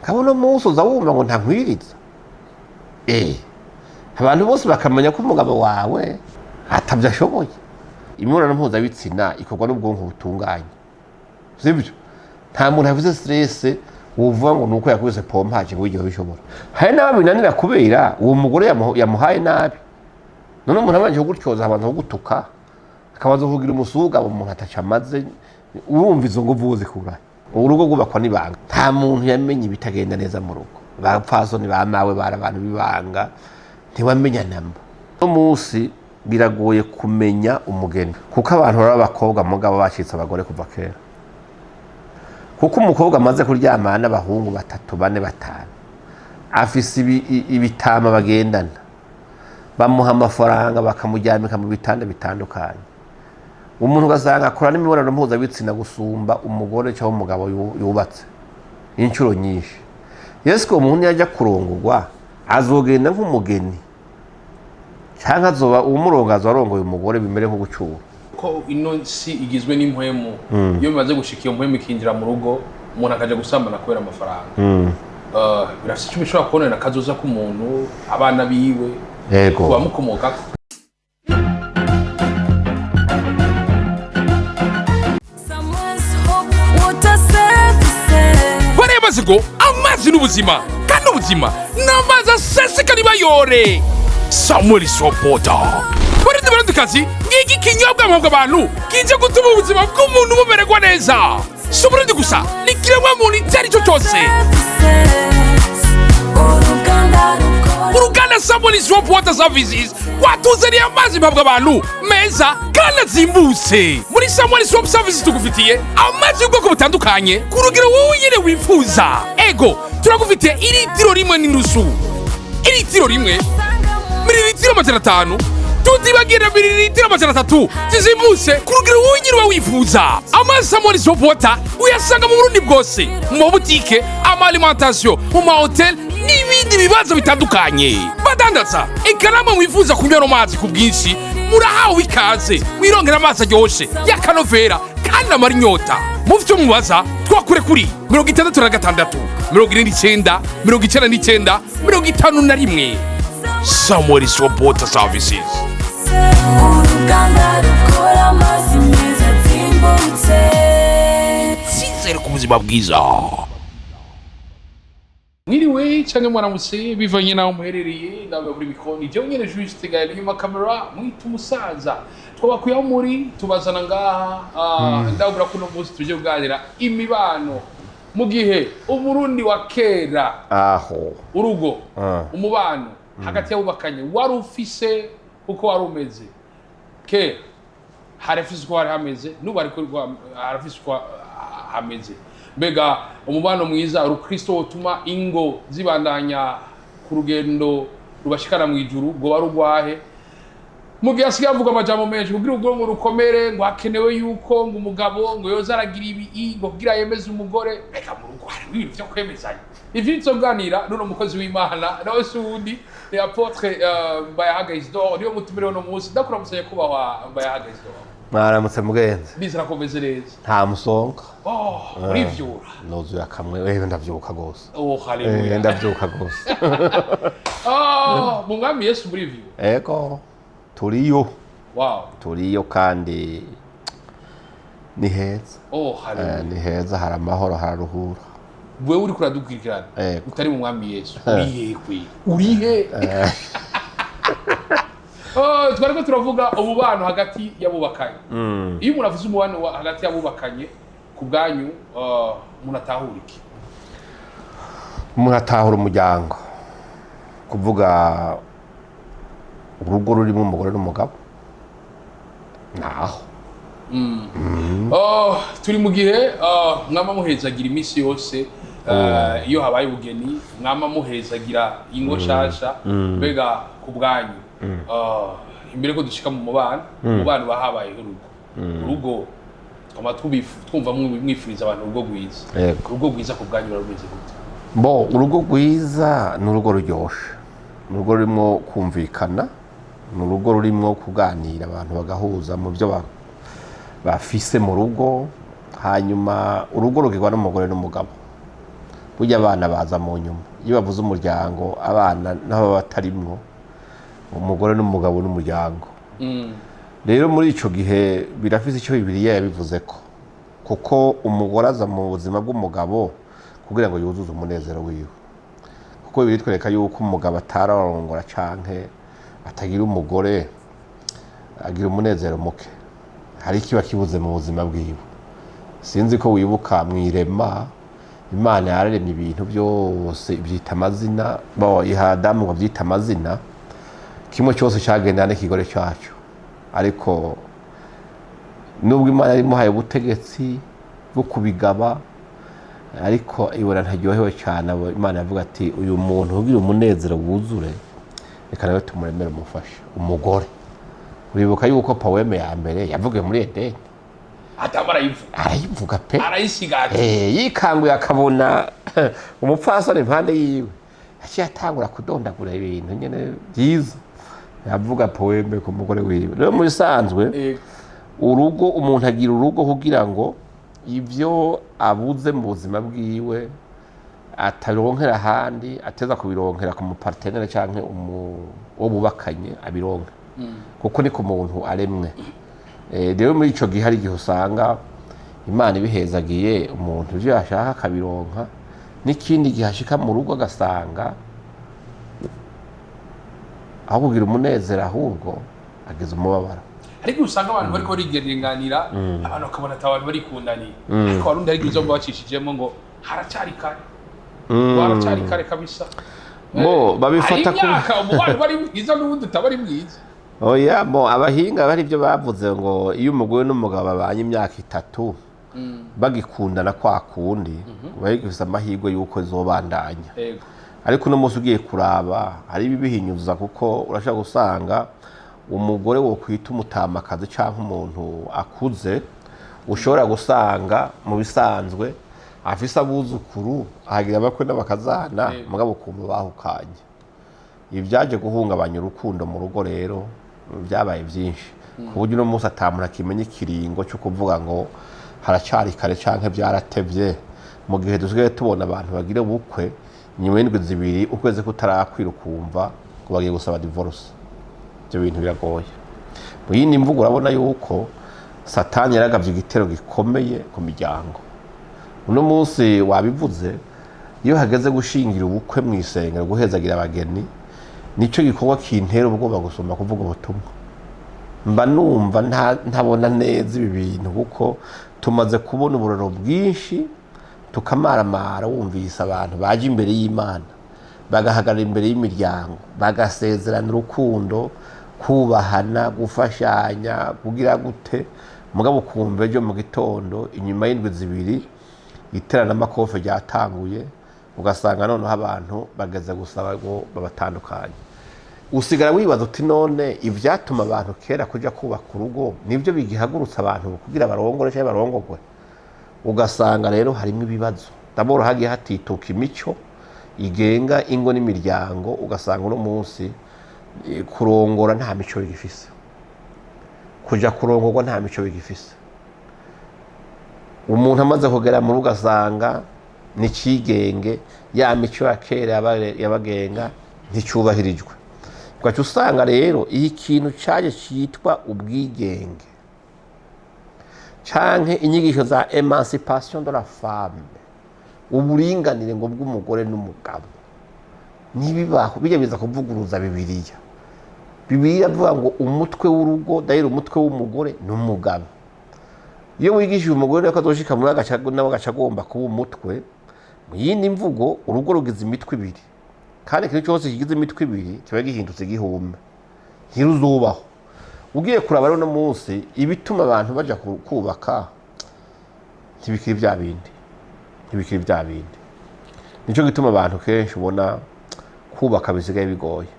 kabona musoza wumva ngo ntankwiriza abantu bose bakamenya ko umugabo wawe atavye ashoboye. Imibonano mpuzabitsina ikorwa n'ubwonko butunganye, sibyo? Nta muntu avuze stress uvuga ngo nuko yakubise pompaje ngo igihe bishobora. Hari n'ababinanira kubera uwo mugore yamuhaye nabi. None umuntu abanje gutyoza abantu gutuka akabaza kugira umusuga mu muntu atacamaze, urumva izo nguvu zikura. Urugo gubakwa nibanga. Nta muntu yamenye bitagenda neza mu rugo. Bapfasoni bamawe bara abantu bibanga ntiwamenya namba. No munsi biragoye kumenya umugeni kuko abantu baba bakobwa mugabo bacitse abagore kuva kera. Kuko umukobwa amaze kuryamana n'abahungu 3 4 5 afise ibitama bagendana, bamuha amafaranga bakamujyamika mu bitanda bitandukanye. Umuntu ugasanga akora n'imibonano mpuzabitsina gusumba umugore cyangwa umugabo yubatse inshuro nyinshi. Yesu ko umuntu yajya kurongorwa azogenda nk'umugeni cyangwa azoba umurongazo warongoye umugore bimere nko gucura. Ko ino si igizwe n'impwemu iyo bimaze gushika iyo mpwemu ikinjira mu rugo umuntu akaja gusambana kubera amafaranga. Birafise icyo bishobora kubonera kazoza k'umuntu, abana biwe kuba mukomoka. Baremaze ngo amazi n'ubuzima kandi ubuzima n'amazi aseseka nibayore. Samuel Swapota barindikazi ngiki kinyobwa mpabwa abantu kije gutuma ubuzima bw'umuntu bumererwa neza. Sobrindi gusa nikiremwa muntu itari cyo cyose. Uruganda Samuel Swapota Services watuzaniye amazi mpabwa abantu meza kandi azimbutse. Muri Samuel Swap Services tugufitiye amazi y'ubwoko butandukanye ku rugero wowe nyine wifuza. Ego turagufitiye ilitiro rimwe n'inusu, ilitiro rimwe, mililitiro 500, tutibagira mililitiro 300 zizimbutse ku rugero wowe nyine wifuza. Amazi Samuel Swapota uyasanga mu Burundi bwose, mu butike, ama alimentation, mu hotel n'ibindi bibazo bitandukanye. Badandaza ikaramu wifuza kunywa amazi ku bwinshi murahawe ikaze wirongera amazi aryoshe y'akanovera kandi amara inyota. Mu byo mubaza twakure kuri 66 79 99 51. Samuel Swapota Services. Uruganda rukora amazi meza zimbutse. Sizere ku buzima bwiza. Mwiriwe cyangwa mwaramutse bivanye naho muherereye nawe buri bikoni je nyene juste gaye nyuma kamera mwita umusaza twabakuye muri tubazana ngaha ndabura kuno munsi tuje kuganira imibano mu gihe Uburundi wa kera urugo umubano hagati y'abubakanye wari ufise uko wari umeze ke harafise uko wari hameze n'ubu ariko harafise uko hameze. Mbega umubano mwiza urukristo utuma ingo zibandanya ku rugendo rubashikana mu ijuru ngo barugwahe mu gihe asigaye avuga amajambo menshi kugira ubwo rukomere ngo hakenewe yuko ngo umugabo ngo yoza aragira ibi ngo kugira yemeze umugore. Reka mu rugo hari ibintu byo kwemezanya ivyo nzoganira n'uno mukozi w'Imana nawe sundi ni apotre Mbayahaga Isidore niyo mutumire no munsi ndakuramutse kubahwa Mbayahaga Isidore. Mwaramutse mugenzi. Bizira komeze neza. Nta musonga. Urivyura. Nozu yakamwe wewe ndavyuka gose. Haleluya. Ndavyuka gose. Mu mwami Yesu murivyo. Ego. Turiyo. Wow. Turiyo kandi ni heza. Haleluya. Ni heza hari amahoro hararuhura. Wewe uri kuradukirikirana. Utari mu mwami Yesu. Urihe. Twariko turavuga umubano hagati y'abubakanye. Iyo umuntu avuze umubano hagati y'abubakanye ku bwanyu umuntu atahura iki? Umuntu atahura umuryango kuvuga urugo rurimo umugore n'umugabo naho. Turi mu gihe mwama muhezagira iminsi yose iyo habaye ubugeni mwama muhezagira ingo shasha. Mbega ku bwanyu imbere ko dushika mu mubano bahabaye urugo twama twumva mwifuriza abantu urugo rwiza. Urugo rwiza ku bwanyu barumeze gute? Urugo rwiza ni urugo ruryoshe, ni urugo rurimo kumvikana, ni urugo rurimo kuganira abantu bagahuza mu byo bafise mu rugo. Hanyuma urugo rugirwa n'umugore n'umugabo burya abana baza mu nyuma iyo bavuze umuryango abana n'abo batarimwo umugore n'umugabo n'umuryango rero muri ico gihe birafise icyo Bibiliya yabivuze ko kuko umugore aza mu buzima bw'umugabo kugira ngo yuzuze umunezero wiwe kuko biritwereka yuko umugabo atararongora canke atagira umugore agira umunezero muke hari ikiba kibuze mu buzima bwiwe sinzi ko wibuka mwirema Imana yararemye ibintu byose ibyita amazina iha Adamu ngo abyita amazina kimwe cyose cyagendana n'ikigore cyacu ariko nubwo Imana yarimuhaye ubutegetsi bwo kubigaba ariko ibona ntaryohewe cyane Imana yavuga ati uyu muntu ugira umunezero wuzure reka nawe tumuremere umufasha umugore uribuka yuko Paweme ya mbere yavugiye muri Edeni arayivuga pe arayisigara yikanguye akabona umupfasoni impande yiwe yaciye atangura kudondagura ibintu nyene byiza yavuga Paweme ku mugore wiwe rero muri sanzwe urugo umuntu agira urugo kugira ngo ivyo abuze mu buzima bwiwe ataronkera ahandi ateza kubironkera ku mupartenere canke uwo bubakanye abironka kuko ni ku muntu aremwe rero muri ico gihe hari igihe usanga Imana ibihezagiye umuntu ivyo yashaka akabironka n'ikindi gihe ashika mu rugo agasanga aho kugira umunezero ahubwo ageze umubabaro ariko usanga abantu bariko barigenganira abantu bakabona ati abantu barikundanira ariko warundi hari izo bacishijemo ngo haracari kare haracari kare kabisa babifata ku imyaka umubano bari mwiza n'ubundi utabari mwiza oya abahinga bari ibyo bavuze ngo iyo umugore n'umugabo babanye imyaka 3 bagikundana kwa kundi bagifise amahirwe yuko izobandanya ariko no musi ugiye kuraba hari bibihinyuza kuko urashaka gusanga umugore wo kwita umutamakazi canke umuntu akuze ushobora gusanga mu bisanzwe afise abuzukuru ahagira bakwe n'abakazana mugabo kumva bahukanye ibyaje guhungabanya urukundo mu rugo rero byabaye byinshi ku buryo no musi atamura kimenye ikiringo cyo kuvuga ngo haracari kare canke byaratevye mu gihe dusigaye tubona abantu bagira ubukwe nyuma y'indwi zibiri ukwezi kutarakwira ukumva ngo bagiye gusaba divorce ibyo bintu biragoye mu yindi mvugo urabona yuko Satani yaragavye igitero gikomeye ku miryango uno munsi wabivuze iyo hageze gushingira ubukwe mu isengero guhezagira abageni nico gikorwa kintera ubwoba gusoma kuvuga ubutumwa mba numva ntabona neza ibi bintu kuko tumaze kubona uburoro bwinshi tukamaramara wumvise abantu baje imbere y'Imana bagahagarara imbere y'imiryango bagasezerana urukundo kubahana gufashanya kugira gute mugabo kumva ejo mu gitondo inyuma y'indwi zibiri iterana amakofe ryatanguye ugasanga noneho abantu bageze gusaba ngo babatandukanye usigara wibaza uti none ivyatuma abantu kera kuja kubaka urugo nivyo bigihagurutsa abantu kugira barongore cyangwa barongogwe ugasanga rero harimo ibibazo daboro hagiye hatituka imico igenga ingo n'imiryango ugasanga uno munsi kurongora nta mico bigifise kuja kurongorwa nta mico bigifise umuntu amaze kugera mu rugo asanga ni cigenge ya mico ya kera yabagenga nticyubahirijwe kwacu usanga rero iyi kintu cyaje cyitwa ubwigenge canke inyigisho za emancipation de la femme uburinganire ngo bw'umugore n'umugabo nibibaho bijya biza kuvuguruza Bibiliya avuga ngo umutwe w'urugo dahera umutwe w'umugore n'umugabo iyo wigishije umugore ko azoshika muri agacago nawe agacagomba kuba umutwe mu yindi mvugo urugo rugize imitwe ibiri kandi ikintu cyose kigize imitwe ibiri kiba gihindutse igihumbi ntiruzubaho ugiye kuraba rero no munsi ibituma abantu baja kubaka ntibikiri bya bindi nico gituma abantu kenshi ubona kubaka bisigaye bigoye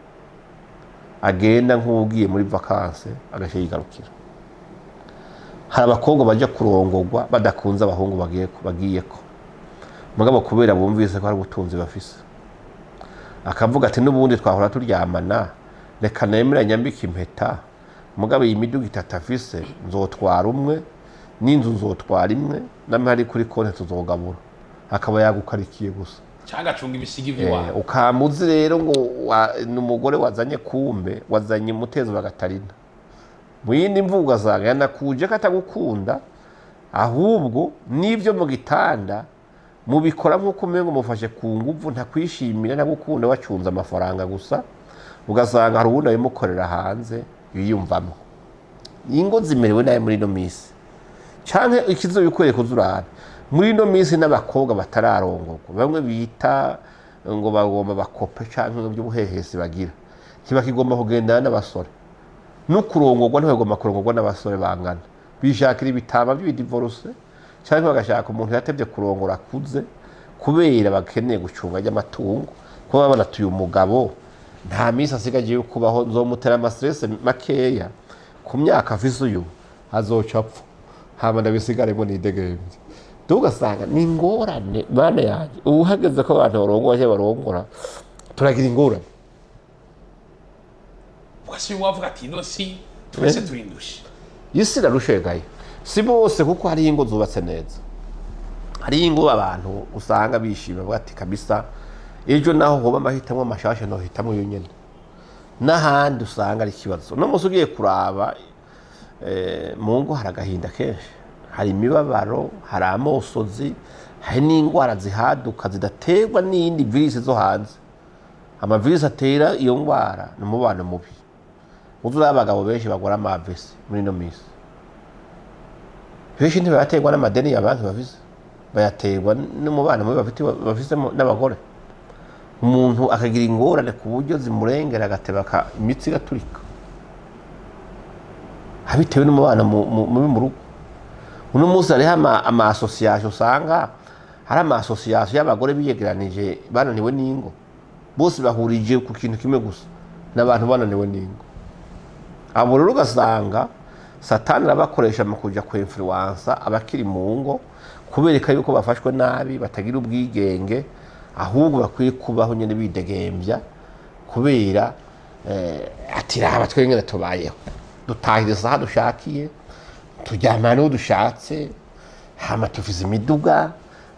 agenda nk'ugiye muri vacances agashe yigarukira hari abakobwa baja kurongorwa badakunze abahungu bagiyeko mugabo kubera bumvise ko hari ubutunzi bafise akavuga ati n'ubundi twahora turyamana reka nemera nyambika impeta mugabo iyi miduga itatafise nzotwara umwe n'inzu nzotwara imwe namwe hari kuri konti tuzogabura akaba yagukarikiye gusa cyangwa acunga ibisiga ivy'iwabo ukamuzi rero ngo n'umugore wazanye kumbe wazanye umutezo bagatarina mu yindi mvugo ugasanga yanakuje ko atagukunda ahubwo n'ibyo mu gitanda mubikora nk'uko umengo mufashe ku nguvu ntakwishimira ntagukunda wacunze amafaranga gusa ugasanga hari ubundi abimukorera hanze yiyumvamo ingo zimerewe nayo muri ino minsi canke ikizo bikoreye kuzurana muri ino minsi n'abakobwa batararongorwa bamwe bita ngo bagomba bakope canke by'ubuhehesi bagira kibakigomba kugendana n'abasore no kurongorwa ntibagomba kurongorwa n'abasore bangana bishakira ibitaba by'idivorce cyangwa bagashaka umuntu yatevye kurongora akuze kubera bakeneye gucunga y'amatungo kuba babona tuyu mugabo nta minsi asigaje yo kubaho nzomutera ama stress makeya ku myaka afise uyu azoca apfa hama ndabisigaremo nidegembye tugasanga ni ingorane bana yaje ubu hageze ko abantu barongora cyangwa barongora turagira ingorane ukasi wavuga ati no si twese turindushe isi irarushegaye si bose kuko hari ingo zubatse neza hari ingo abantu usanga bishima bavuga ati kabisa ejo naho hoba amahitamo mashasha no hitamo yo nyene n'ahandi usanga ari ikibazo no musi ugiye kuraba mu ngo haragahinda kenshi hari imibabaro hari amosozi hari n'ingwara zihaduka zidaterwa n'indi virus zo hanze amavirisi atera iyo ngwara n'umubano mubi uzura abagabo benshi bagora amavesi muri no minsi benshi ntibayaterwa n'amadeni y'abantu bafise bayaterwa n'umubano mubi bafise n'abagore umuntu akagira ingorane ku buryo zimurengera agatebaka imitsi igaturika habitewe n'umubano mubi mu rugo uno munsi hariho ama association usanga hari ama association y'abagore biyegeranije bananiwe n'ingo bose bahurije ku kintu kimwe gusa n'abantu bananiwe n'ingo abo rero ugasanga satani arabakoresha mu kuja ku influence abakiri mu ngo kubereka yuko bafashwe nabi batagira ubwigenge ahubwo bakwiye kubaho nyene bidegembya kubera atiraba twengene tubayeho dutahiriza aho dushakiye turyamana n'uwo dushatse hama tufize imiduga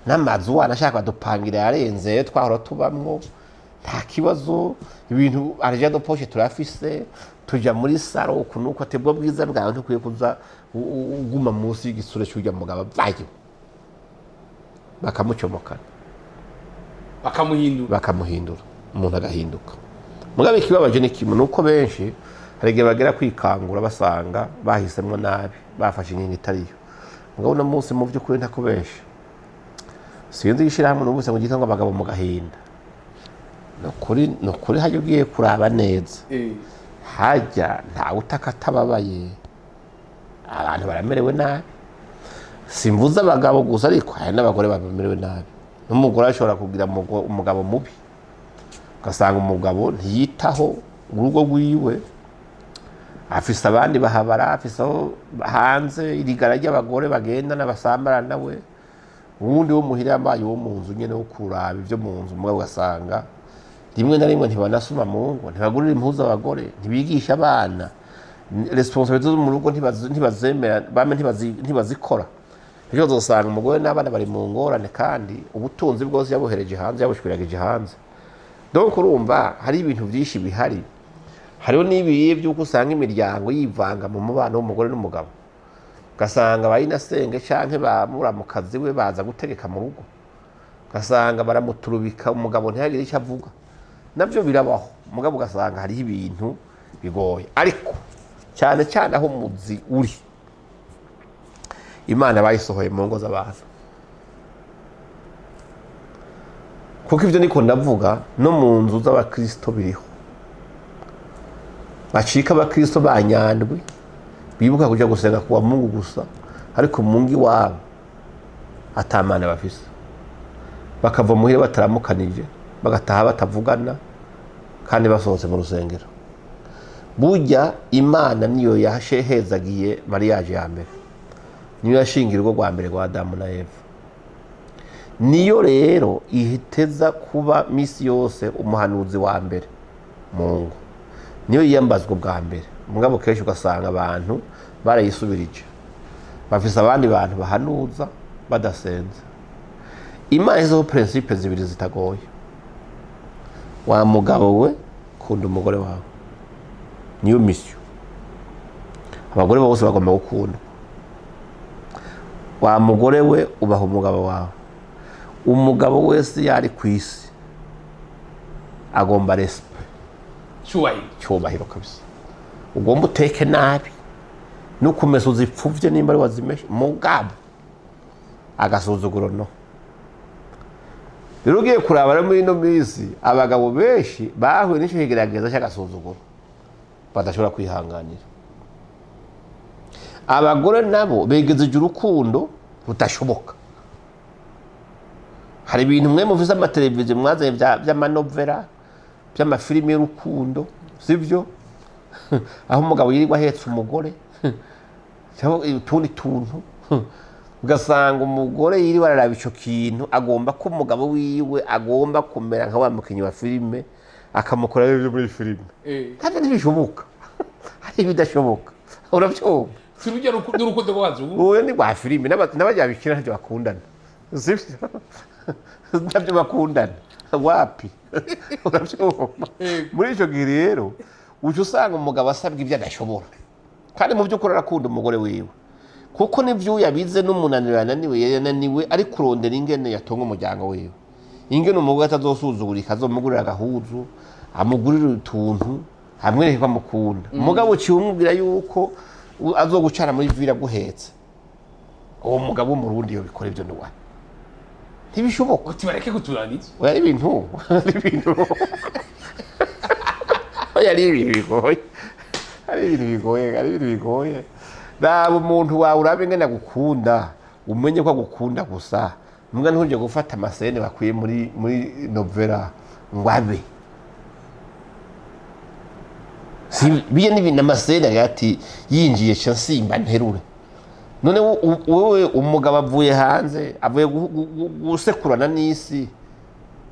n'amazu wanashaka dupangira yarenze twahora tubamwo nta kibazo ibintu arja do poche turafise tuja muri saro kunuko atebwa bwiza bwawe ntukwiye kuza uguma munsi y'igisure cy'ujya mugabo vayo bakamucomokana bakamuhindura umuntu agahinduka mugabe kibabaje ni kimwe nuko benshi harege bagera kwikangura basanga bahisemwe nabi bafashe inkingi itariyo mugabo no munsi mu by'ukuri ntako benshi sinzi gishira hamwe n'ubuse ngo gitanga abagabo mu gahinda no kuri hajye ugiye kuraba neza hajya nta utakatababaye abantu baramerewe nabi simvuza abagabo gusa ariko hari n'abagore bamerewe nabi n'umugore ashobora kugira umugabo mubi ugasanga umugabo ntiyitaho urugo rwiwe afise abandi bahabara afise hanze irigara ry'abagore bagenda n'abasambara nawe ubundi wo muhira yambaye wo mu nzu nyene wo kuraba ibyo mu nzu mugabo ugasanga rimwe na rimwe ntibanasuma mu ngo ntibagurira impuzu abagore ntibigisha abana responsabilité zo mu rugo ntibazemera bame ntibazikora ejo uzosanga umugore n'abana bari mu ngorane kandi ubutunzi bwose yabuhereje hanze yabushwiragije hanze donc urumva hari ibintu byinshi bihari hariho n'ibiye by'uko usanga imiryango yivanga mu mubano w'umugore n'umugabo ugasanga bayinasenge canke bamura mu kazi we baza gutegeka mu rugo ugasanga baramuturubika umugabo ntihagire icyo avuga nabyo birabaho umugabo ugasanga hariho ibintu bigoye ariko cyane cyane aho umuzi uri Imana bayisohoye mu ngo z'abantu kuko ibyo niko ndavuga no mu nzu z'abakristo biriho bacika abakristo banyandwi bibuka kuja gusenga kuwa Mungu gusa ariko mungi wabo atamana bafise bakava muhira bataramukanije bagataha batavugana kandi basohotse mu rusengero burya Imana niyo yashehezagiye mariage ya mbere niyo yashingira urugo rwa mbere rwa Adamu na Eva niyo rero ihiteza kuba misi yose umuhanuzi wa mbere mu ngo niyo yiyambazwa bwa mbere mugabo kenshi ugasanga abantu barayisubirije bafise abandi bantu bahanuza badasenze Imana izo principe zibiri zitagoye. Wa mugabo we kunda umugore wawe, niyo mission. Abagore bose bagomba gukunda. Wa mugore we ubaha umugabo wawe. Umugabo wese yari kwisi agomba respect, cyubahiro kabisa. Ugomba uteke nabi nukumesa uzipfuvye nimba ari wazimeshe mugabo agasuzuguro no. Rero ugiye kuraba muri ino minsi abagabo benshi bahuye n'icyo kigerageza cy'agasuzuguro badashobora kwihanganira. Abagore nabo begezeje urukundo rutashoboka. Hari ibintu mwe muvuze amateleviziyo mwazanye by'amanovera by'amafilime y'urukundo sibyo aho umugabo yirirwa ahetse umugore cyangwa utundi tuntu ugasanga umugore yiriwe araraba ico kintu agomba ko umugabo wiwe agomba kumera nka wa mukinyi wa filime akamukora ibyo muri filime kandi ntibishoboka. Hari bidashoboka urabyumva Sirujya n'urukundo rwazo ubu ni rwa filime n'abajya bikira ntacyo bakundana sibyo ntabyo bakundana wapi urabyumva. Muri icyo gihe rero uje usanga umugabo asabwa ibyo adashobora kandi mu by'ukuri arakunda umugore wiwe kuko nibyo yabize n'umunaniro yananiwe ari kurondera ingene yatonga umuryango wiwe, ingene umugore atazosuzugurika azomugurira agahuzu amugurira utuntu amwereke ko amukunda. Umugabo ukimubwira yuko azogucara muri vira guhetse uwo mugabo w'umurundi yo bikora ibyo niwa ntibishoboka. Uti bareke kuturanitse oya ibintu oya ibintu bigoye. Naba umuntu wawe urabe ingene agukunda umenye ko agukunda gusa mbwa ntujye gufata amasene bakwiye muri novela ngo abe biye n'ibintu amasene ati yinjiye cyo simba nterure. None wowe umugabo avuye hanze avuye gusekurana n'isi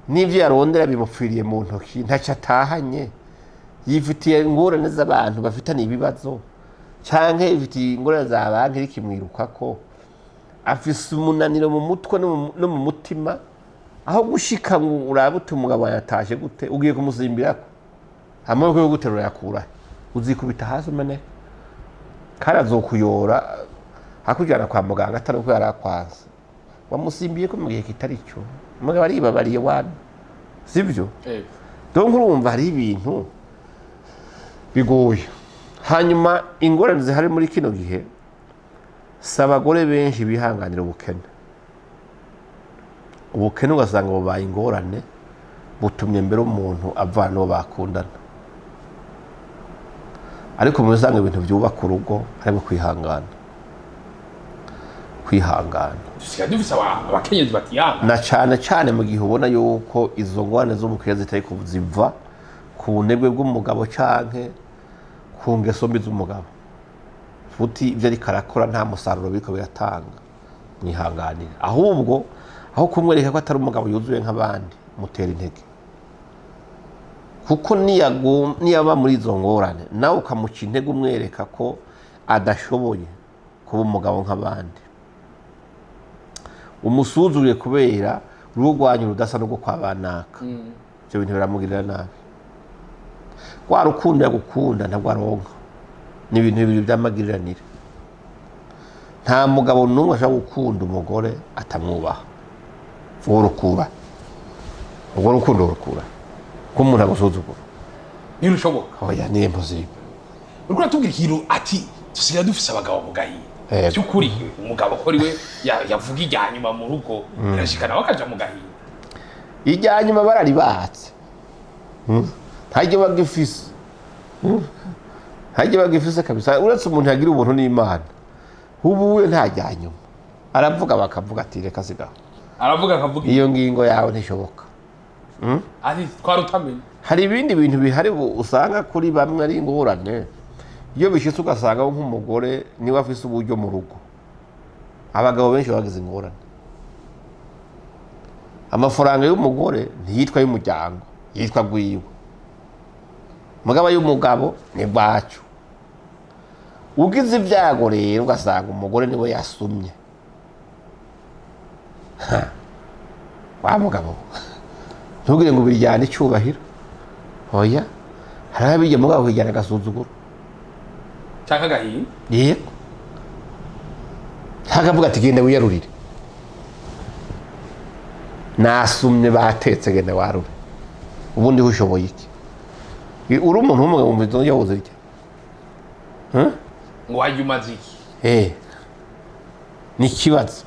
n'ivyo yarondera bimupfiriye mu ntoki ntacyo atahanye, yifitiye ingorane z'abantu bafitanye ibibazo canke ifitiye ingorane z'abantu iri kimwirukako, afise umunaniro mu mutwe no mu mutima aho gushika ngo urabuta umugabo yatashe gute ugiye kumuzimbirako amaboko yo guterura yakura uzikubita hasi umene karazokuyora hakujyana kwa muganga atari uko yarakwanze wamusimbiye ko mu gihe kitari cyo umugabo aribabariye wana sibyo. Donc urumva hari ibintu bigoye. Hanyuma ingorane zihari muri kino gihe sabagore benshi bihanganira ubukene ugasanga bubaye ingorane butumye mbere umuntu avana n'uwo bakundana, ariko mu bisanga ibintu byubaka urugo harimo kwihangana dufise abakenyezi batiyanga na cyane mu gihe ubona yuko izo ngorane z'ubukene zitari kuziva ku bunebwe bw'umugabo canke ku ngeso mbi z'umugabo futi ibyo ariko arakora nta musaruro biriko biratanga mwihanganire, ahubwo aho kumwereka ko atari umugabo yuzuye nk'abandi mutera intege kuko niyaba muri izo ngorane nawe ukamuca intege umwereka ko adashoboye kuba umugabo nk'abandi, umusuzuriye kubera urugwanyu rudasa no kwa banaka ibyo bintu biramugirira nabi. Kwa rukundo yagukunda ntabwo aronka ni ibintu bibiri by'amagiriranire. Nta mugabo n'umwe ashaka gukunda umugore atamwubaha urukura ubwo rukundo rukura ko umuntu agusuzugura ntirushoboka. oya ni impossible. Uriko ratubwira ikintu ati dusigaye dufise abagabo mu gahinda by'ukuri umugabo kuri we yavuga ijyanyuma mu rugo irashikana bakaja mu gahinda ijyanyuma bararibatse ntajye bagifise kabisa uretse umuntu yagira ubuntu n'Imana ubu we ntajyanyuma aravuga bakavuga ati reka sigaho aravuga akavuga iyo ngingo yawe ntishoboka. ati twarutamenye hari ibindi bintu bihari usanga kuri bamwe ari ingorane iyo bishitse ugasanga nk'umugore niwe afise uburyo mu rugo abagabo benshi bagize ingorane. Amafaranga y'umugore ntiyitwa y'umuryango yitwa gwiwe, mugabo y'umugabo ni bwacu. Ugize ibyago rero ugasanga umugore niwe yasumye wa mugabo ntugire ngo biryane icyubahiro oya hari abijya mugabo kwijyana agasuzuguro cyangwa agahinda yego hakavuga ati genda wiyarurire nasumye batetse genda warure ubundi ushoboye iki uri umuntu w'umugabo mu bitondo yawoze iki ngo wajya umaze iki ni ikibazo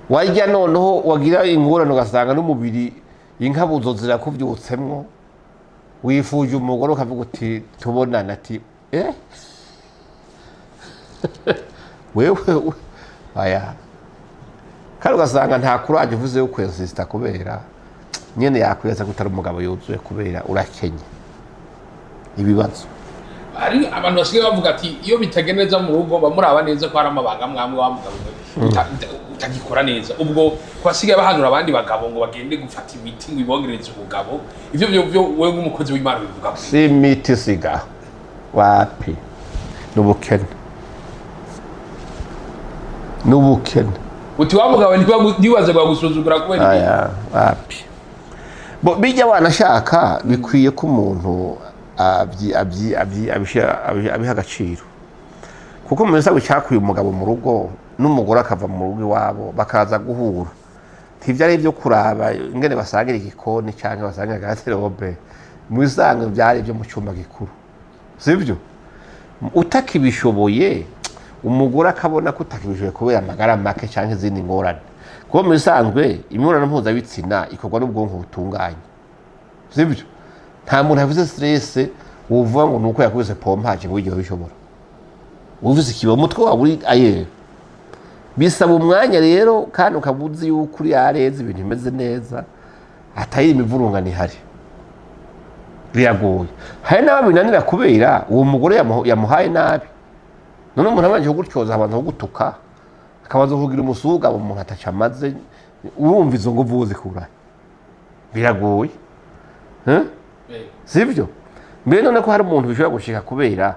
wajya noneho wagira ingorane ugasanga n'umubiri inkabuzo zirakubyutsemwo wifuje umugore ukavuga uti tubonana ati wewe aya kandi ugasanga nta kuraje uvuze yo kwesista kubera nyene yakweza gutara umugabo yuzuye kubera urakenye ibibazo ari abantu basigaye bavuga ati iyo bitagenda neza mu rugo bamuraba neza ko hari amabanga mwamwe wa mugabo utagikora neza ubwo kwasigaye bahanura abandi bagabo ngo bagende gufata imiti ngo ibongereze ubugabo ivyo byo wewe nk'umukozi w'Imana bivuga si imiti siga wapi n'ubukene uti wa mugabo ntibaze bagusuzugura kubera aya wapi bo bijya wanashaka bikwiye ko umuntu abiha agaciro kuko mu bisabu cyakuye umugabo mu rugo n'umugore akava mu rugo iwabo bakaza guhura ntibyari byo kuraba ingene basangira igikoni cyangwa basangira gaterobe mu bisanzwe byari byo mu cyumba gikuru sibyo utakibishoboye umugore akabona ko utakibishoboye kubera amagara make cyangwa izindi ngorane kuko mu bisanzwe imibonano mpuzabitsina ikorwa n'ubwonko butunganye sibyo nta muntu avuze stress uvuga ngo nuko yakubise pompaje ngo igihe bishobora uvuze ikiba umutwe wawe uri aye bisaba umwanya rero kandi ukabuzi yuko uri yareze ibintu bimeze neza atayiri imivurungano ihari biragoye hari n'ababinanira kubera uwo mugore yamuhaye nabi none umuntu abanje kugutyoza abanza kugutuka akabanza kugira umusuga umuntu atacamaze urumva izo ngo vuze kura biragoye sivyo mbere none ko hari umuntu bishobora gushika kubera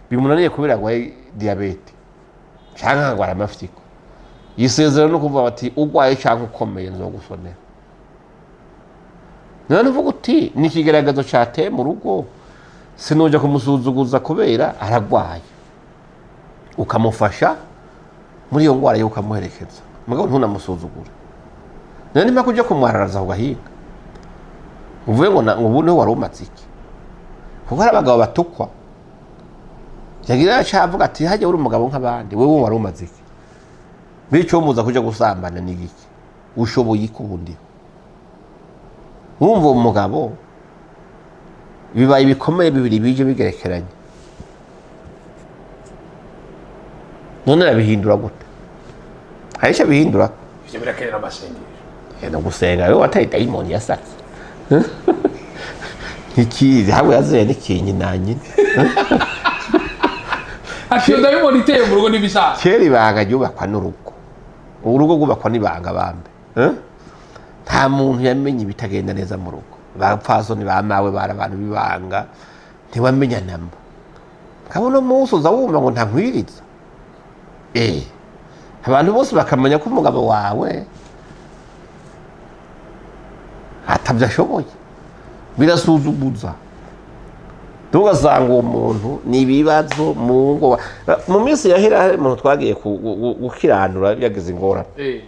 bimunaniye kubera ngo diabete cyangwa ngo aramafitiko yisezera no kuvuga bati ugwaye cyangwa ukomeye nzogusonera none uvuga uti ni kigaragazo cyate mu rugo sinoja kumusuzuguza kubera aragwaye ukamufasha muri iyo ngwara yo ukamuherekeza mugabo ntunamusuzugura none nima kujya kumwararaza ugahinga uvuye ngo ubu niho wari umaze iki kuko hari abagabo batukwa yagira acavuga ati hajya uri umugabo nk'abandi wewe wari umaze iki bico muza kuja gusambana n'igiki ushoboye ikubundi wumva umugabo bibaye bikomeye bibiri bije bigerekeranye none arabihindura gute ahisha bihindura ivyo birakenera amasengero no gusenga wewe wataye dayimoni yasatse iki hawe yazeye n'ikinyi nanyine ati dayimoni iteye mu rugo n'ibisasa kera ibanga ryubakwa n'urugo urugo rwubakwa n'ibanga bambe nta muntu yamenye ibitagenda neza mu rugo bapfasoni bamawe bara abantu bibanga ntiwamenya namba kabona umunsi uza wumva ngo ntankwiriza abantu bose bakamenya ko umugabo wawe atabyashoboye birasuzuguza tugasanga uwo muntu ni ibibazo mu ngo mu minsi yahera umuntu twagiye gukiranura yagize ingorane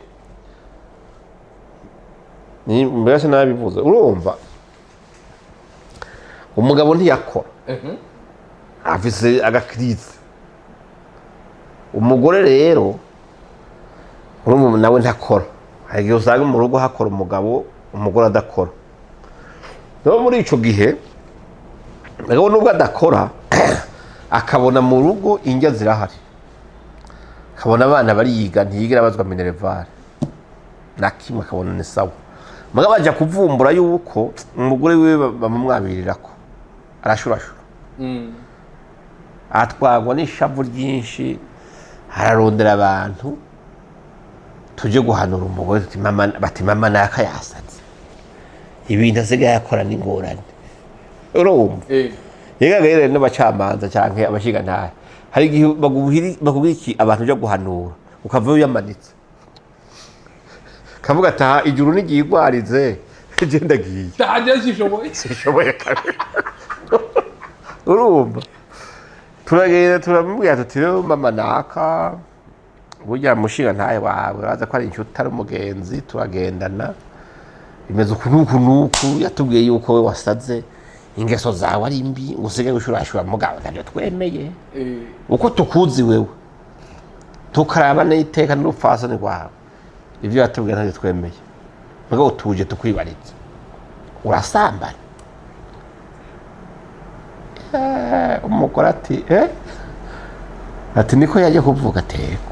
ni mbese nabivuze urumva umugabo ntiyakora afise agakrize umugore rero urumva nawe ntakora hari igihe usanga mu rugo hakora umugabo umugore adakora no muri ico gihe umugabo nubwo adakora akabona mu rugo indya zirahari akabona abana bariyiga ntiyigira bazwa minerevare nakimwe akabona ni sawa mugabo baje kuvumbura yuko umugore wiwe bamumwabirirako arashurashura atwagwa n'ishavu ryinshi hararondera abantu tuje guhanura umugore bati mama naka yasatse ibintu asigaye yakora n'ingorane urumva yegagere n'abacamanza canke abashiga ntahe hari igihe bakubwira iki abantu byo guhanura ukavayo yamanitse kavuga ati ijuru nigiye igwarize je ndagiye Taje sishoboye. sishoboye kabiri urumva turagenda turamubwira tuti rero mama naka burya mushinga ntaye wawe uraza ko ari inshuti ari umugenzi turagendana imeze uku yatubwiye yuko we wasaze ingeso zawe ari mbi ngo usige gushurashura mugabo ntabyo twemeye uko tukuzi wewe tukaraba n'iteka n'urupfasoni rwawe ibyo yatubwiye ntabyo twemeye mugabo tuje tukwibariza urasambana umugore ati niko yaje kuvuga ateko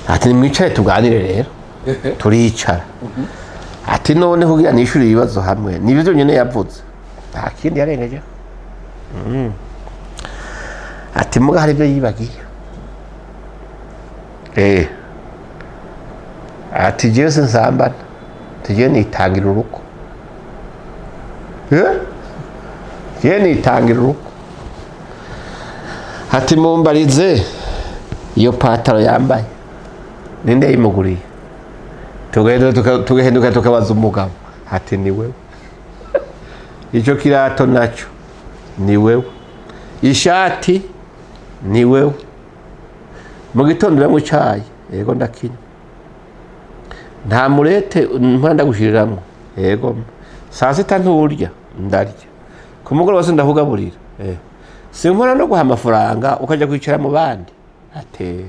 ati nimwicare tuganire rero turicara ati none kugira nishyure ibibazo hamwe nibyo byonyine yavuze nta kindi yarengeje ati muga hari ibyo yibagiye ati jewe sinsambana tugiye nitangira urugo jewe nitangira urugo ati mumbarize iyo pataro yambaye ninde yimuguriye tugahinduka tukabaza umugabo ati ni wewe icyo kirato nacyo ni wewe ishati ni wewe mu gitondo uranywa icyayi yego ndakinywa nta murete mpanda gushiriramwo yego saa sita nturya ndarya ku mugoroba se ndakugaburira sinkora no guha amafaranga ukajya kwicara mu bandi ate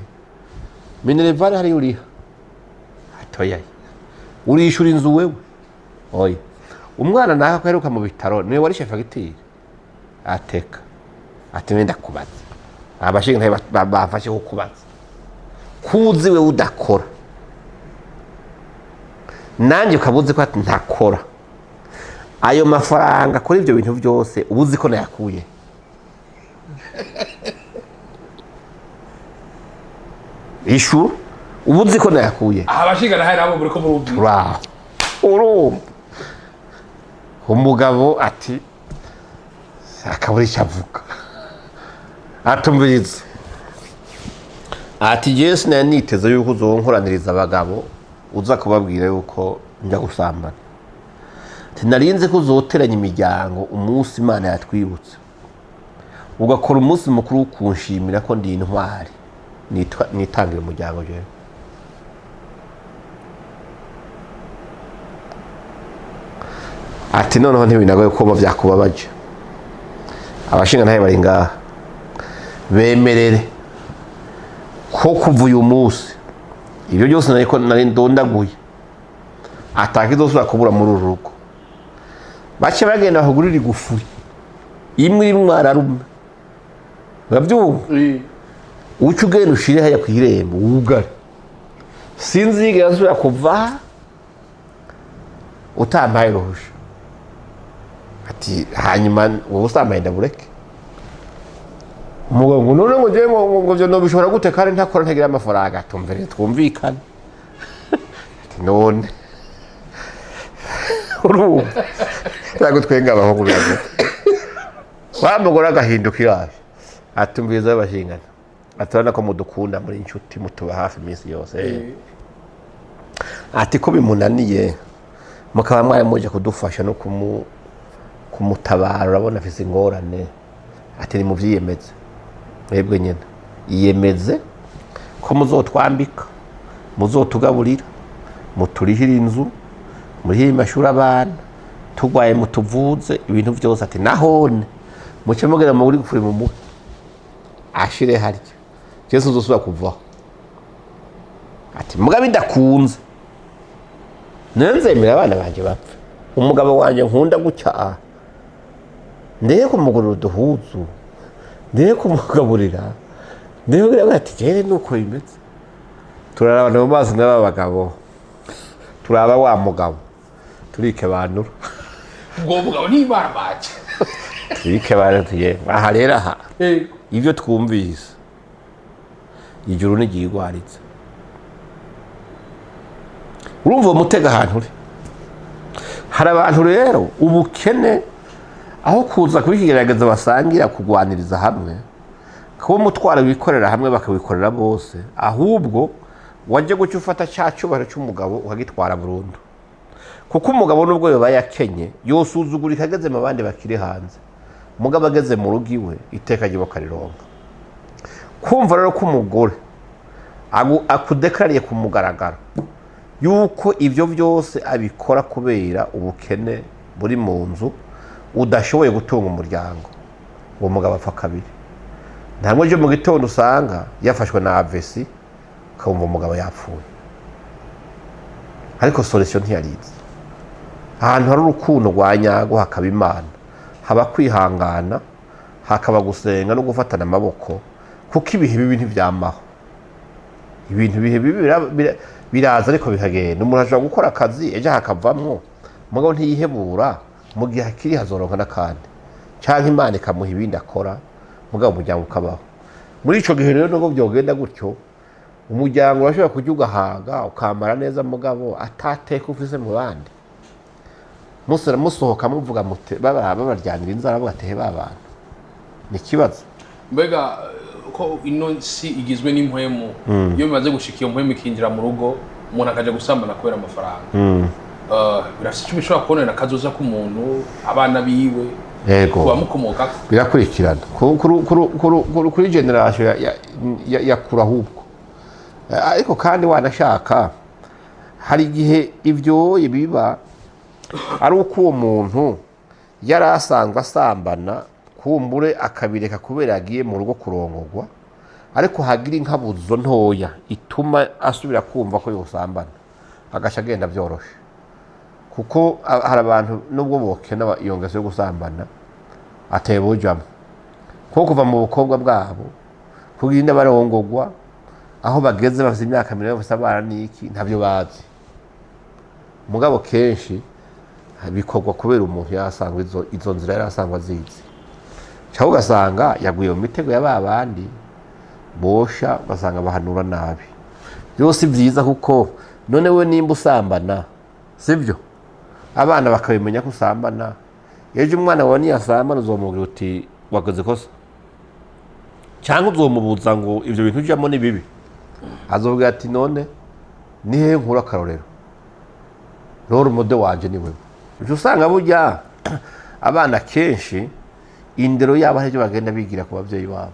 minerevare hari uriha atoya urishura inzu wewe oya umwana naka kwaheruka mu bitaro niwe wari chef fagitire ateka ati wenda kubaza abashinga bafashe kukubaza kuzi we udakora nanjye ukabuze ko ati ntakora ayo mafaranga kuri ibyo bintu byose ubuzi ko nayakuye ishu ubuzi ko nayakuye abashingana hari abo muri ko murumvi urumva umugabo ati akaburi cyavuga atumviriza ati Yesu na niteze yuko uzonkoraniriza abagabo uza kubabwira yuko njya gusambana tinarinze ko uzoteranya imiryango umunsi Imana yatwibutse ugakora umunsi mukuru kunshimira ko ndi intwari nitangira umuryango je ati noneho ntibinagoye ko bavyakubabaje abashinga ntaye bari ngaha bemerere ko kuva uyu munsi ibyo byose nari ndondaguye atakizosubira kubura muri uru rugo bace bagenda bahugurira igufuri imwe iri mwararume urabyumva uca ugenda ushire haya ku irembo wugare sinzigera nsubira kuva utampaye ruhusha ati hanyuma wowe usambaye ndabureke umugabo ngo none ngo je ngo byo no bishobora gute kandi ntakora ntagira amafaranga tumvire twumvikane ati none urumva ntabwo twenga abahungu byago wamugora agahindukira atumviza abashingana aturana ko mudukunda muri inshuti mutuba hafi iminsi yose ati ko bimunaniye mukaba mwari muje kudufasha no kumutabara urabona afise ingorane ati ni muvyiyemeze mwebwe nyene iyemeze ko muzotwambika muzotugaburira muturihira inzu muri mashuri abana tugwaye mutuvuze ibintu byose ati nahone muce mugera muri gufuri mu muhe ashire harya Yesu uzosubira kuvaho ati mugabe ndakunze nenzemera abana banje bapfe umugabo wanje nkunda gucya ndeye kumugurira uduhuzu ndeye kumugaburira ndeye ati jere nuko bimeze turarabana mu maso n'aba bagabo turaba wa mugabo turike banura ubwo mugabo ni barabaje turike baratuye aha rero aha ibyo twumvise ijuru nigigwaritse urumva umutega ahantu uri hari abantu rero ubukene aho kuza kubikigerageza basangira kugwaniriza hamwe kuba umutwaro wikorera hamwe bakawikorera bose ahubwo wajya guca ufata cya cyubahiro cy'umugabo ukagitwara burundu, kuko umugabo nubwo yoba yakenye yosuzugurika ageze mu bandi bakiri hanze, umugabo ageze mu rugo iwe iteka ryiwe akarironka. Kumva rero ko umugore akudekarariye ku mugaragaro yuko ibyo byose abikora kubera ubukene buri mu nzu, udashoboye gutunga umuryango, uwo mugabo apfa kabiri. Ntabwo ejo mu gitondo usanga yafashwe na avesi ukabumva umugabo yapfuye, ariko solution ntiyarize. Ahantu hari urukundo rwa nyago hakaba Imana, haba kwihangana, hakaba gusenga no gufatana amaboko, kuko ibihe bibi ntibyamaho. Ibintu bihe bibi biraza ariko bikagenda. Umuntu ashobora gukora akazi ejo hakavamwo, umugabo ntiyihebura, mu gihe akiri hazoronka n'akandi, cyangwa Imana ikamuha ibindi akora, umugabo umuryango ukabaho. Muri ico gihe rero nubwo byogenda gutyo, umuryango urashobora kujya ugahaga ukamara neza, mugabo atateka ufise mu bandi. Musohoka muvuga mute babaryanira inzara bagateye babana, ni kibazo. Mbega ko ino si igizwe n'impwemu, iyo bimaze gushika iyo mpwemu ikinjira mu rugo, umuntu akaja gusambana kubera amafaranga, birafise icyo bishobora kubonera akazoza k'umuntu, abana biwe, kuba mukomoka birakurikirana kuri generation yakura ahubwo. Ariko kandi wanashaka hari igihe ibyo biba ari uko uwo muntu yari asanzwe asambana, kumbure akabireka kubera yagiye mu rugo kurongorwa, ariko hagira inkabuzo ntoya ituma asubira kumva ko yosambana, agaca agenda byoroshe. Kuko hari abantu nubwo bokena iyo ngeso yo gusambana ateye bujamo, kuko kuva mu bukobwa bwabo kugira barongorwa, aho bageze bafite imyaka 40 bafite abana n'iki ntabyo bazi. Mugabo kenshi bikorwa kubera umuntu yasangwa izo nzira yari asangwa azizi, cyangwa ugasanga yaguye mu mitego ya babandi bosha, ugasanga bahanura nabi. Byose byiza kuko none we nimba usambana, sibyo, abana bakabimenya ko usambana, ejo umwana wawe niyasambana uzomubwira uti wakoze kosa, cyangwa uzomubuza ngo ibyo bintu ujyamo ni bibi, azobwira ati none ni hehe nkura akarorero, rero umode wanje ni wewe. Ujya usanga burya abana kenshi indero yabo hari ibyo bagenda bigira ku babyeyi babo.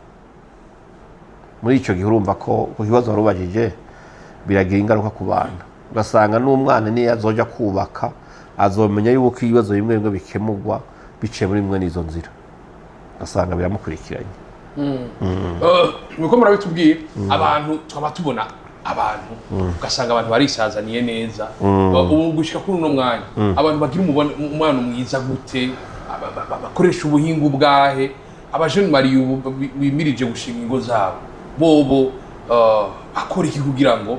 Muri icyo gihe urumva ko ku kibazo warubajije biragira ingaruka ku bana, ugasanga n'umwana niyo azoja kubaka azomenya yuko ibibazo bimwe bimwe bikemurwa biciye muri mwe n'izo nzira, ugasanga biramukurikiranye. Nuko murabitubwiye, abantu twaba tubona abantu ugasanga abantu barisazaniye neza, ubu gushika kuri uno mwanya abantu bagira umwana mwiza gute, bakoresha ubuhinga bwahe, abajeni Marie bimirije gushinga ingo zabo, bobo akora iki kugira ngo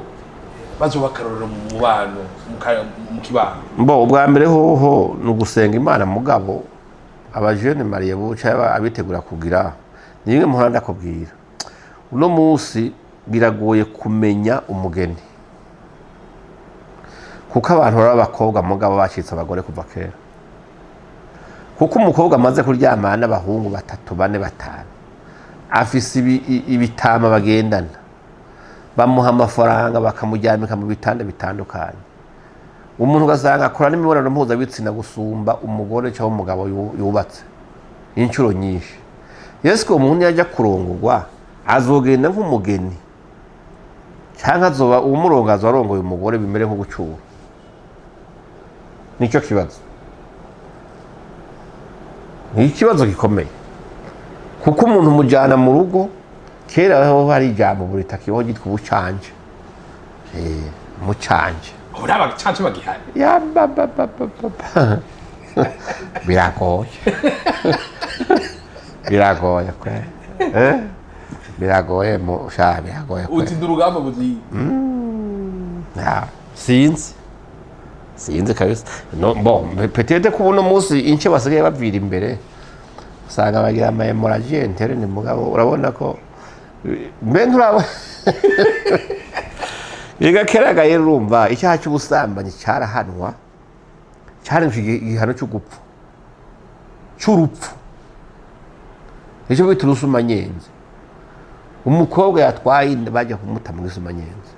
bazobakarorero mu mubano mu kibano? Ubwa mbere hoho ni ugusenga Imana. Mugabo abajeni Marie buca abitegura kugira ni bimwe muhanda akubwira, uno munsi biragoye kumenya umugeni, kuko abantu bari abakobwa mugabo bacitse abagore kuva kera. Kuko umukobwa amaze kuryamana n'abahungu 3, 4, 5, afise ibitama bagendana, bamuha amafaranga bakamujyamika mu bitanda bitandukanye. Umuntu ugasanga akora n'imibonano mpuzabitsina gusumba umugore cyangwa umugabo yubatse inshuro nyinshi. Yesu ko umuntu yajya kurongorwa azogenda nk'umugeni, cyangwa azoba umurongazo warongoye umugore bimere nko gucura. Nicyo kibazo, ni ikibazo gikomeye, kuko umuntu umujyana mu rugo. Kera aho hari ijambo buri takiho gitwa ubucanje, mucanje uraba canje bagihari ya baba biragoye biragoye kwe biragoye mu sha biragoye kwe uti ndurugamba buzi ya sinzi kabisa. No bon peut-être ko uno munsi ince basigaye bavira imbere, usanga bagira ama hemorrhagie interne. Mugabo urabona ko mbene uraba Yega keraga yerumva icyaha cy'ubusambanyi cyarahanwa, cyaranje igihano cyo gupfa, cy'urupfu. Icyo bita urusumanyenzi. Umukobwa yatwaye inda bajya kumuta mu rusumanyenzi,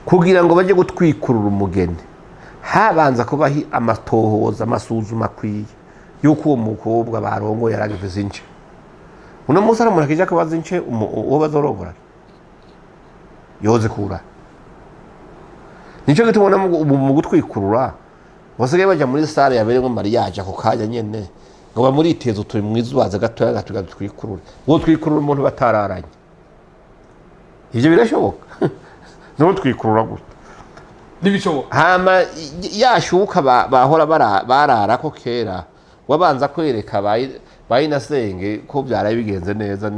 kugira ngo bajye gutwikurura umugeni habanza kubaho amatohoza amasuzuma akwiye yuko uwo mukobwa barongoye yaragize ince. Uno munsi ari umuntu akija akabaza ince uwo bazorongora yoze kura. Nico gituma mu gutwikurura basigaye baja muri sale yabereyemo mariage ako kanya nyene ngo bamuriteza uturi mwizubaza gatoya gatwikurura. Ngo twikurura umuntu batararanye. Ivyo birashoboka. No twikurura gute? Nibishoboka. Hama yashuka bahora barara ko kera wabanza kwereka bayinasenge ko byaraye bigenze neza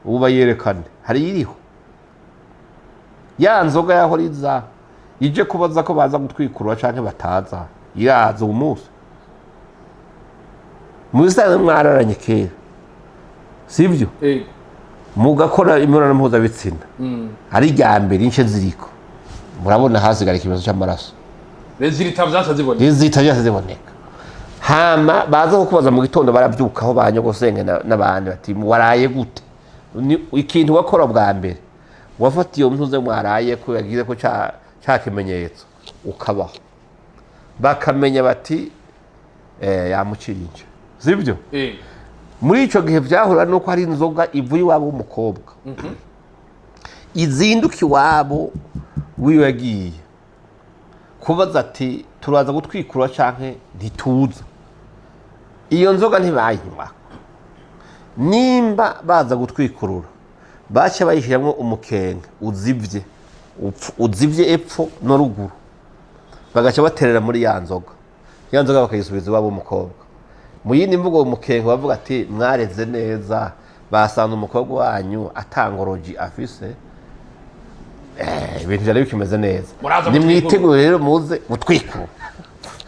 uba yerekane hari iriho ya nzoga yahora iza ije kubaza ko baza gutwikurura canke bataza iraza umunsi muzisanzwe mwararanye kera sivyo mugakora imibonano mpuzabitsina ari rya mbere ince ziriko murabona hasigara ikibazo cy'amaraso rezilita ziboneka hama baza kukubaza mu gitondo barabyukaho banyogosenge n'abandi bati waraye gute ikintu wakora bwa mbere wafata iyo mpuze mwaraye ko yagize ko cya kimenyetso ukabaho bakamenya bati yamucirinje sibyo muri ico gihe vyahura nuko hari inzoga ivuye iwabo w'umukobwa izinduka iwabo wiwe yagiye kubaza ati turaza gutwikura canke ntituza. Iyo nzoga ntibayinywa nimba baza gutwikurura bace bayishiramwo umukenge uzivye epfo no ruguru bagaca baterera muri ya nzoga bakayisubiza iwabo w'umukobwa. Mu yindi mvugo umukenge bavuga ati mwareze neza basanze umukobwa wanyu atangoroji afise ibintu byari bikimeze neza nimwitegure rero muze gutwikura.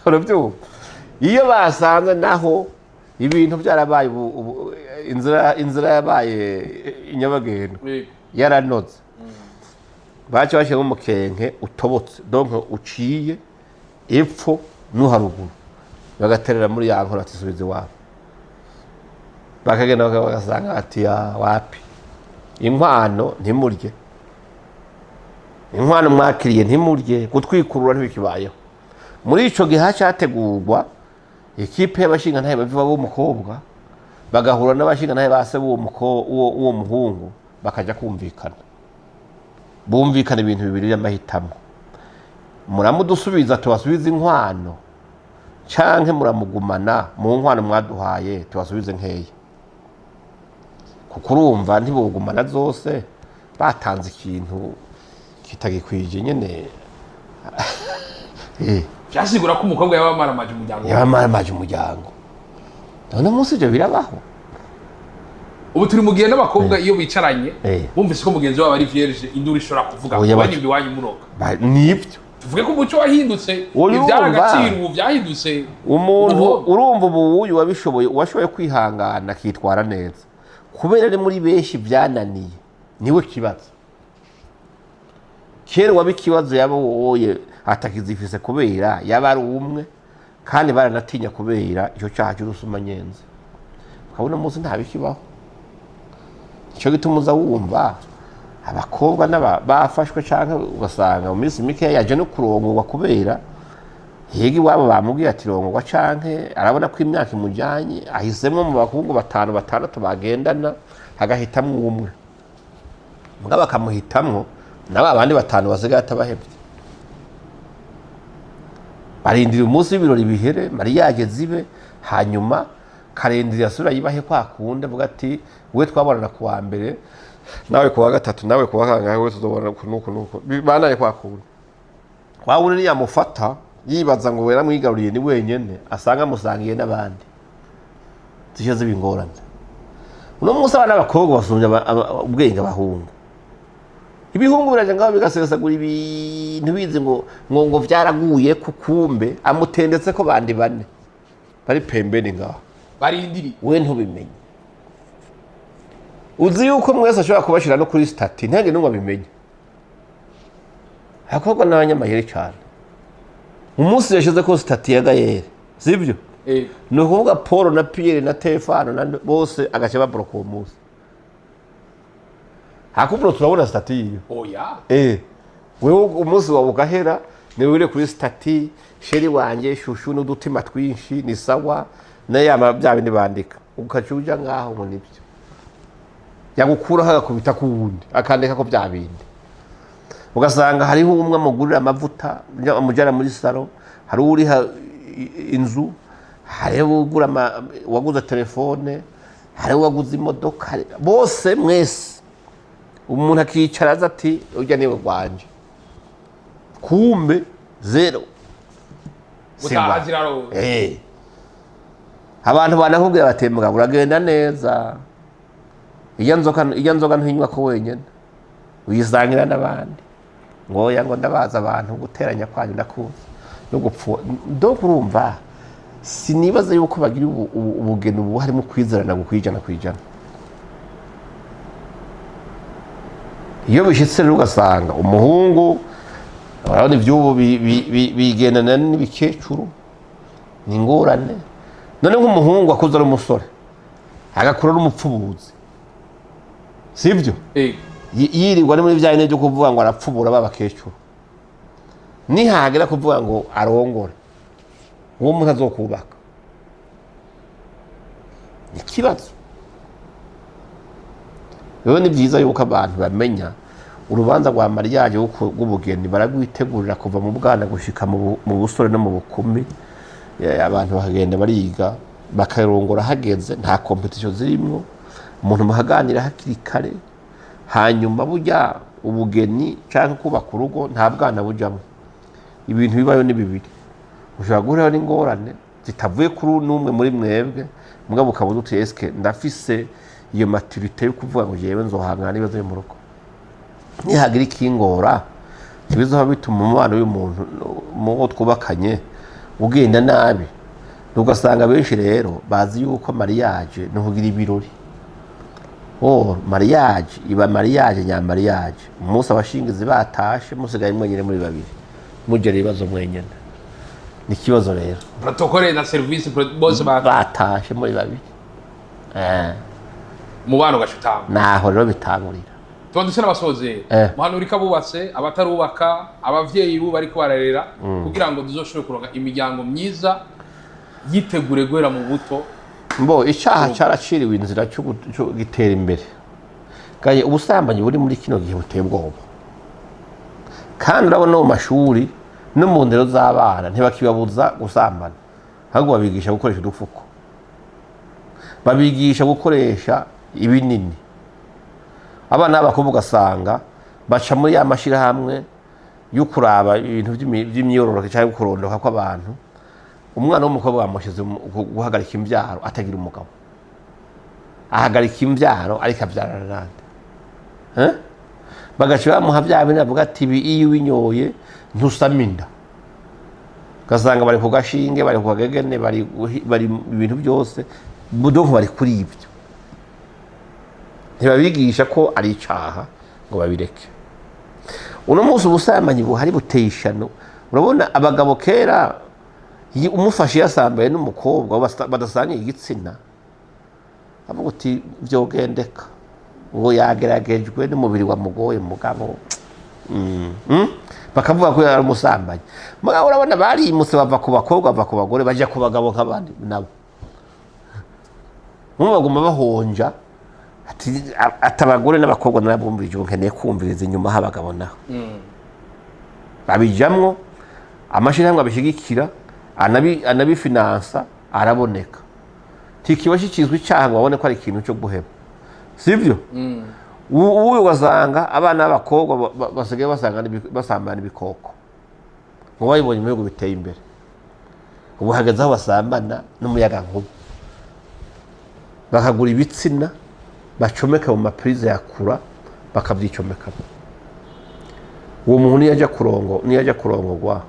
Urabyumva iyo basanze naho ibintu byarabaye inzira yabaye inyabagendwa yaranoze bace bashyiramo umukenke utobotse donc uciye epfo n'uharuguru bagaterera muri ya nkora atisubiza iwabo bakagenda bagasanga ati wapi inkwano ntimurye inkwano mwakiriye ntimurye gutwikurura ntibikibayeho. Muri ico gihe cyategurwa ikipe y'abashinga ntaye baviva b'umukobwa bagahura n'abashinga ntaye base uwo muhungu bakaja kumvikana bumvikana ibintu bibiri y'amahitamo muramudusubiza tubasubize inkwano canke muramugumana mu nkwano mwaduhaye tubasubize nkeya kuko urumva ntibugumana zose batanze ikintu kitagikwije nyene byasigura ko umukobwa yabamaramaje umuryango none munsi ibyo birabaho. Ubu turi mu gihe n'abakobwa iyo bicaranye bumvise ko mugenzi wabo ari vierge induru ishobora kuvuga wanyu biwanyu muroka nibyo tuvuge ko umuco wahindutse ibyaragaciro ubu byahindutse. Umuntu urumva ubu uyu washoboye kwihangana akitwara neza kubera ari muri benshi byananiye niwe kibazo. Kera wabi kibazo yaba woye atakizifise kubera yaba ari umwe kandi baranatinya kubera ico cyaha cy'urusuma nyenze ukabona munsi nta bikibaho. Ico gitumuza wumva abakobwa bafashwe canke ugasanga mu minsi mike yaje no kurongorwa kubera hegi wabo bamubwiye ati rongorwa canke arabona ko imyaka imujanye ahisemwe mu bakungu 5-6 bagendana hagahitamwe umwe mugaba bakamuhitamwo naba abandi 5 basigaye atabahebye barindira umunsi w'ibirori bihere mariage zibe hanyuma karendira asura yibahe kwa kunde avuga ati we twabonana ku wa mbere nawe ku wa gatatu nawe ku wa kangahe we tuzobona nuko banaye kwa kunde wawuri ni yamufata yibaza ngo wera mwigaruriye ni wenyene asanga musangiye n'abandi zishoze bingorana. Uno munsi abana b'abakobwa basumye ubwenge abahungu ibihungu biraje ngaho bigasesagura ibintu bizi ngo vyaraguye kukumbe amutendetse ko bandi bane bari pembeni ngaho barindiri we ntubimenye uzi yuko mwese ashobora kubashira no kuri stati ntege n'umwe abimenye hakogwa n'abanyamahire cyane umunsi yashize ko stati ya Gayere sibyo no kuvuga Paul na Pierre na Tefano na bose agace babroka uwo munsi hakubro turabona stati yiyo oya wewe umunsi wawe ugahera niwe uri kuri stati sheri wanje shushu n'udutima twinshi ni sawa n'ayama bya bindi bandika ukaca uja ngaho ngo nibyo yagukuraho agakubita ku wundi akandika ko bya bindi ugasanga hariho umwe amugurira amavuta amujyana muri salo hari uriha inzu hariho ugura waguze telefone hariho waguze imodoka bose mwese umuntu akicara aza ati urya niwe rwanje kumbe zero abantu banakubwira bati mugabo uragenda neza iyo nzoga ntinywa ko wenyine uyisangira n'abandi ngoya ngo ndabaza abantu guteranya kwanyu ndakuzi no gupfa ndo kurumva sinibaza yuko bagira ubugeni ubu harimo kwizerana gukwijana kwijana iyo bishitse rero ugasanga umuhungu urabona iby'ubu bigendana n'ibikecuru ni ingorane none nk'umuhungu akuze ari umusore agakura n'umupfubuzi sibyo yirirwa ni muri bya bine byo kuvuga ngo arapfubura babakecuru nihagera kuvuga ngo arongore uwo muntu azokubaka ikibazo rero ni byiza yuko abantu bamenya urubanza rwa mariage rw'ubugeni baragwitegurira kuva mu bwana gushika mu busore no mu bukumi abantu bakagenda bariga bakarongora hageze nta competition zirimo umuntu muhaganira hakiri kare hanyuma burya ubugeni cyangwa kubaka urugo nta bwana bujyamo ibintu bibayo ni bibiri ushobora guhuraho n'ingorane zitavuye kuri n'umwe muri mwebwe mugabo ukabona uti eske ndafise iyo maturité yo kuvuga ngo jewe nzohangana n'ibibazo byo mu rugo nihagira ikingora ibizo bituma umubano w'umuntu mu twubakanye ugenda nabi ugasanga benshi rero bazi yuko mariage no kugira ibirori mariage iba mariage nya mariage umunsi abashingizi batashe musigaye mwenyine muri babiri mugera ibibazo mwenyine ni kibazo rero protocole na service bose batashe muri babiri mubano gashutanga naho rero bitangurira twanditse n'abasoze muhanurika bubatse abatarubaka abavyeyi bu bari kwararera kugira ngo duzoshobore kuronka imiryango myiza yitegure guhera mu buto mbo icyaha caraciriwe inzira cyo gitera imbere gaye ubusambanyi buri muri kino gihe buteye ubwoba kandi urabona mu mashuri no mu ndero z'abana ntibakibabuza gusambana ahubwo babigisha gukoresha udufuko babigisha gukoresha ibinini abana b'abakobwa ugasanga baca muri ya mashirahamwe yo kuraba ibintu by'imyororoke cyangwa kurondoka kw'abantu umwana w'umukobwa bamushize guhagarika imbyaro atagira umugabo ahagarika imbyaro ariko abyarana nande bagaca bamuha bya bintu bavuga ati iyo winyoye ntusama inda ugasanga bari ku gashinge bari ku kagegene bari ibintu byose budonko bari kuri ibyo ntibabigisha ko ari icaha ngo babireke uno munsi ubusambanyi buhari buteye ishano urabona abagabo kera umufashe yasambaye n'umukobwa badasangiye igitsina avuga uti byogendeka ngo yageragejwe n'umubiri wa mugoye mugabo bakavuga ko yari umusambanyi mugabo urabona barimutse bava ku bakobwa bava ku bagore bajya ku bagabo nk'abandi nabo baguma bahonja ati abagore n'abakobwa narabumvirije ubu nkeneye kumviriza inyuma h'abagabo naho babijamwo amashirahamwe abishigikira anabifinansa araboneka tikiba kikizwe icyaha ngo babone ko ari ikintu cyo guheba sibyo ubu ugasanga abana b'abakobwa basigaye basambana ibikoko ngo bayibonye mu bihugu biteye imbere ubu hageze aho basambana n'umuyaga nkuba bakagura ibitsina bacomeka mu maprize yakura bakabyicomekamo uwo muntu niyo ajya kurongorwa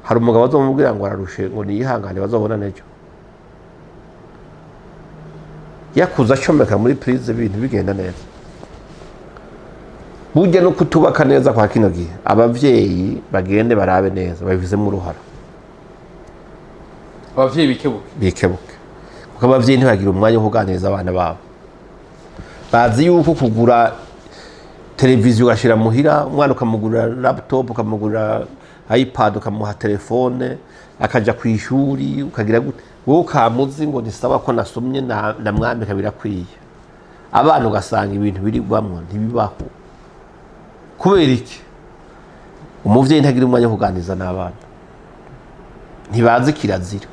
hari umugabo azomubwira ngo ararushe ngo niyihangane bazobona nejo yakuza acomeka muri prize ibintu bigenda neza burya no kutubaka neza kwa kino gihe abavyeyi bagende barabe neza babivizemo uruhara abavyeyi bikebuke kuko abavyeyi ntibagira umwanya wo kuganiriza abana babo bazi yuko kugura televiziyo ugashira muhira umwana ukamugurira laptop ukamugurira iPad ukamuha telefone akaja ku ishuri ukagira gute wowe ukamuzi ngo nisaba ko nasomye na mwambika birakwiye abana ugasanga ibintu birigwamwo ntibibaho kubera iki umuvyeyi ntagira umwanya wo kuganiriza n'abana ntibazi kirazira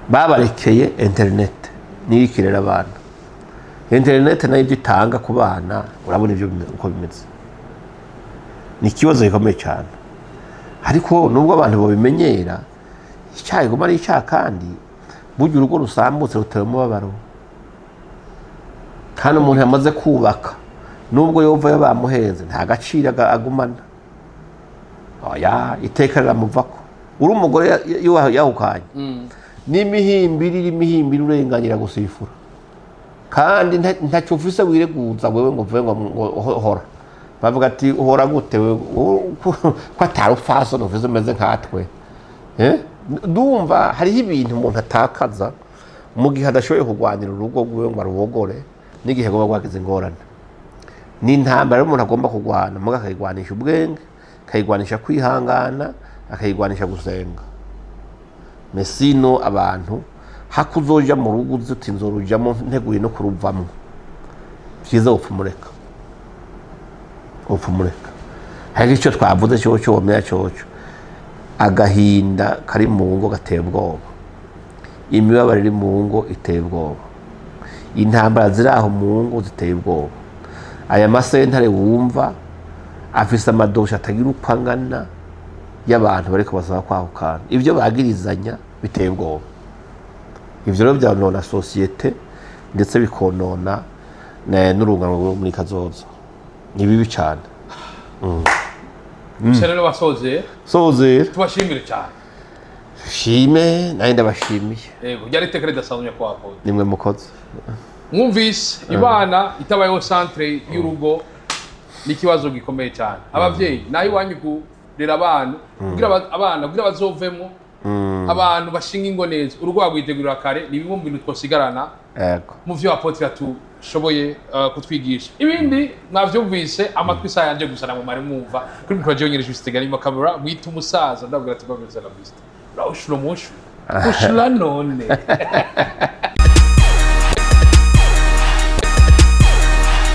babarekeye internet niyo ikirera abana internet nayo ibyo itanga ku bana urabona ibyo uko bimeze ni ikibazo gikomeye cyane ariko nubwo abantu babimenyera icyaha iguma ari icyaha kandi burya urugo rusambutse rutera umubabaro kandi umuntu yamaze kubaka nubwo yovayo bamuhenze nta gaciro agumana oya iteka riramuvako uri umugore yahukanye n'imihimbiri urenganira gusifura kandi ntacyo ufise wireguza wewe ngo vuge ngo hora bavuga ati uhora gute ko atari ufaso ufise umeze nkatwe ndumva hariho ibintu umuntu atakaza mu gihe adashoboye kurwanira urugo rwiwe ngo arubogore n'igihe agomba guhagiza ingorane ni intambara umuntu agomba kurwana muga akayigwanisha ubwenge akayigwanisha kwihangana akayigwanisha gusenga mesino abantu hakuzoja mu rugo uti nzorujamo nteguye no kuruvamwo vyiza upfumureka hari icyo twavuze cyo womera cyoco agahinda kari mu ngo gateye ubwoba imibabaro iri mu ngo iteye ubwoba intambara ziri aho mu ngo ziteye ubwoba aya masentare wumva afise amadosha atagira uko angana y'abantu bariko basaba kwahukana ivyo bagirizanya biteye ubwoba ivyo rero byanona societe ndetse bikonona n'urungano rwo muri kazoza ni bibi cyane Serero basoze tubashimire cyane shime naye ndabashimiye yego byari tekere dasanzwe kwa hapo nimwe mukoze mwumvise ibana itabayeho centre y'urugo n'ikibazo gikomeye cyane abavyeyi nayo wanyu kurera abantu kugira bazovemo abantu bashinga ingo neza urugo rwitegurira kare ni bimwe mu bintu twosigarana yego mu vyo apotre tushoboye kutwigisha ibindi mwavyumvise amatwi sa yanje gusana mu mari mwumva kuri mikoro jonyere juste gani makamera mwita umusaza ndabwira ati bameze na biste rawushuro mushu ushula none